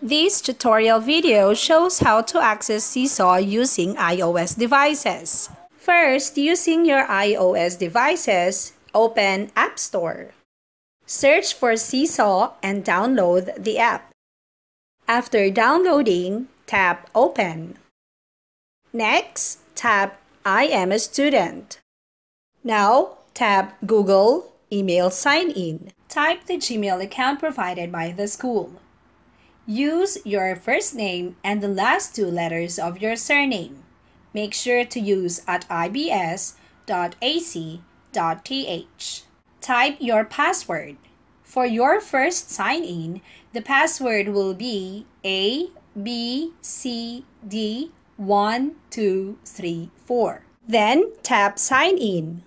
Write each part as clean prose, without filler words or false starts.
This tutorial video shows how to access Seesaw using iOS devices. First, using your iOS devices, open App Store. Search for Seesaw and download the app. After downloading, tap Open. Next, tap I am a student. Now, tap Google Email Sign In. Type the Gmail account provided by the school. Use your first name and the last two letters of your surname. Make sure to use @ibs.ac.th. Type your password. For your first sign-in, the password will be ABCD1234. Then tap Sign In.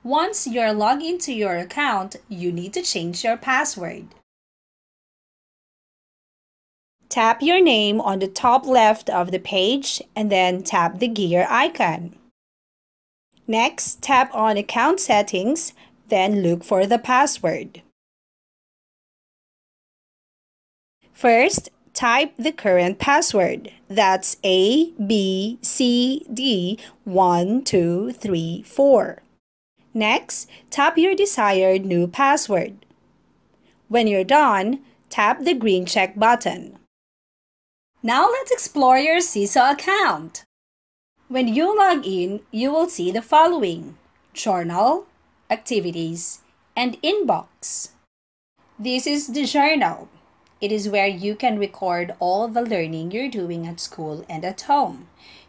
Once you're logged into your account, you need to change your password. Tap your name on the top left of the page and then tap the gear icon. Next, tap on Account Settings, then look for the password. First, type the current password. That's ABCD1234. Next, tap your desired new password. When you're done, tap the green check button. Now let's explore your Seesaw account. When you log in, you will see the following: Journal, Activities, and Inbox. This is the journal. It is where you can record all the learning you're doing at school and at home.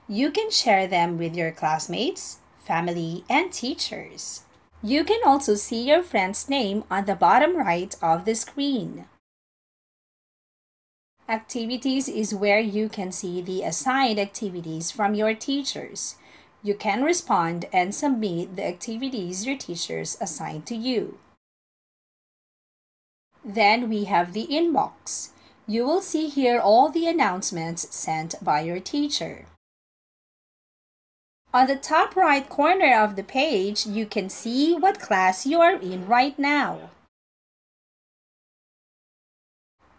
You can share them with your classmates, family, and teachers. You can also see your friend's name on the bottom right of the screen. Activities is where you can see the assigned activities from your teachers. You can respond and submit the activities your teachers assign to you. Then we have the inbox. You will see here all the announcements sent by your teacher. On the top right corner of the page, you can see what class you are in right now.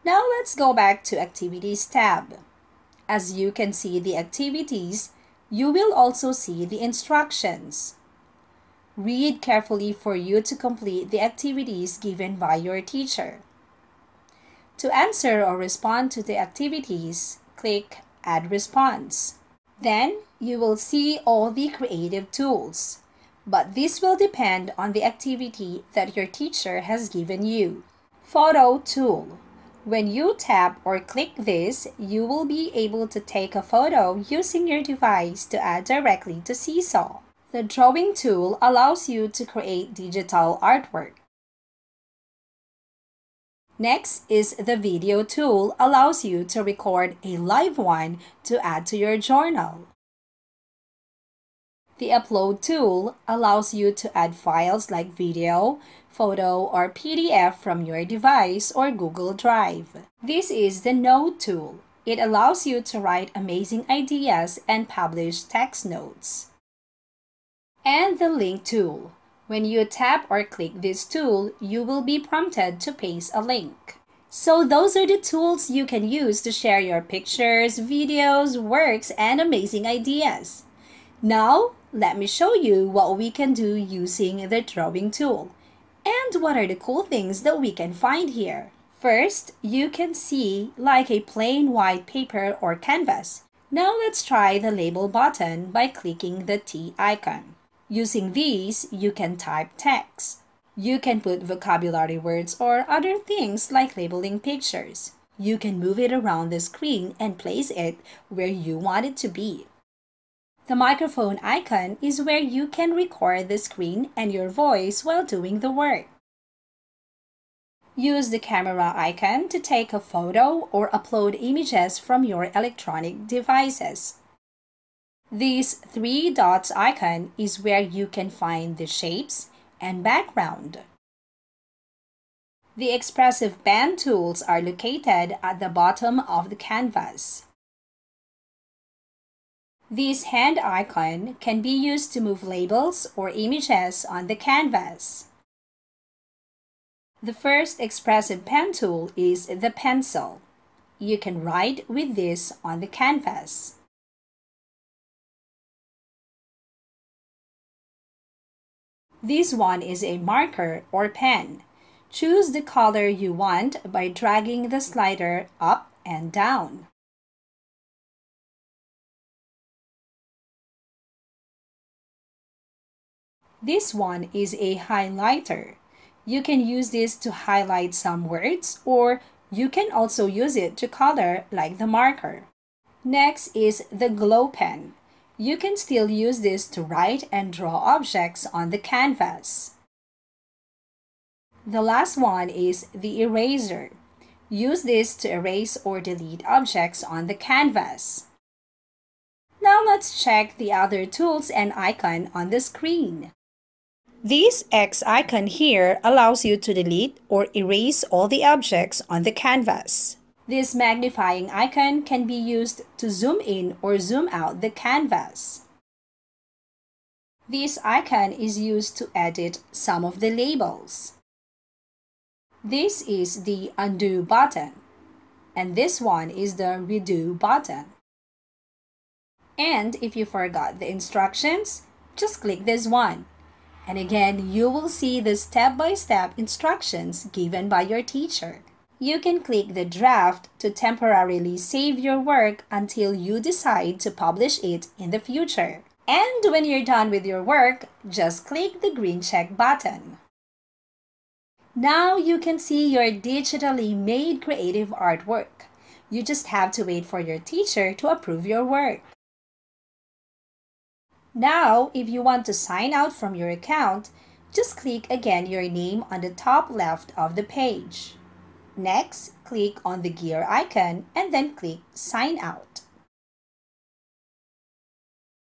Now let's go back to Activities tab. As you can see the activities, you will also see the instructions. Read carefully for you to complete the activities given by your teacher. To answer or respond to the activities, click Add Response. Then, you will see all the creative tools, but this will depend on the activity that your teacher has given you. Photo tool. When you tap or click this, you will be able to take a photo using your device to add directly to Seesaw. The drawing tool allows you to create digital artwork. Next is the video tool, allows you to record a live one to add to your journal. The upload tool allows you to add files like video, photo, or PDF from your device or Google Drive. This is the note tool. It allows you to write amazing ideas and publish text notes. And the link tool. When you tap or click this tool, you will be prompted to paste a link. So those are the tools you can use to share your pictures, videos, works, and amazing ideas. Now, let me show you what we can do using the drawing tool. And what are the cool things that we can find here? First, you can see like a plain white paper or canvas. Now let's try the label button by clicking the T icon. Using these, you can type text. You can put vocabulary words or other things like labeling pictures. You can move it around the screen and place it where you want it to be. The microphone icon is where you can record the screen and your voice while doing the work. Use the camera icon to take a photo or upload images from your electronic devices. This three dots icon is where you can find the shapes and background. The expressive pen tools are located at the bottom of the canvas. This hand icon can be used to move labels or images on the canvas. The first expressive pen tool is the pencil. You can write with this on the canvas. This one is a marker or pen. Choose the color you want by dragging the slider up and down. This one is a highlighter. You can use this to highlight some words, or you can also use it to color like the marker. Next is the glow pen. You can still use this to write and draw objects on the canvas. The last one is the eraser. Use this to erase or delete objects on the canvas. Now let's check the other tools and icon on the screen. This X icon here allows you to delete or erase all the objects on the canvas. This magnifying icon can be used to zoom in or zoom out the canvas. This icon is used to edit some of the labels. This is the undo button, and this one is the redo button. And if you forgot the instructions, just click this one. And again, you will see the step-by-step instructions given by your teacher. You can click the draft to temporarily save your work until you decide to publish it in the future. And when you're done with your work, just click the green check button. Now you can see your digitally made creative artwork. You just have to wait for your teacher to approve your work. Now, if you want to sign out from your account, just click again your name on the top left of the page. Next, click on the gear icon and then click Sign Out.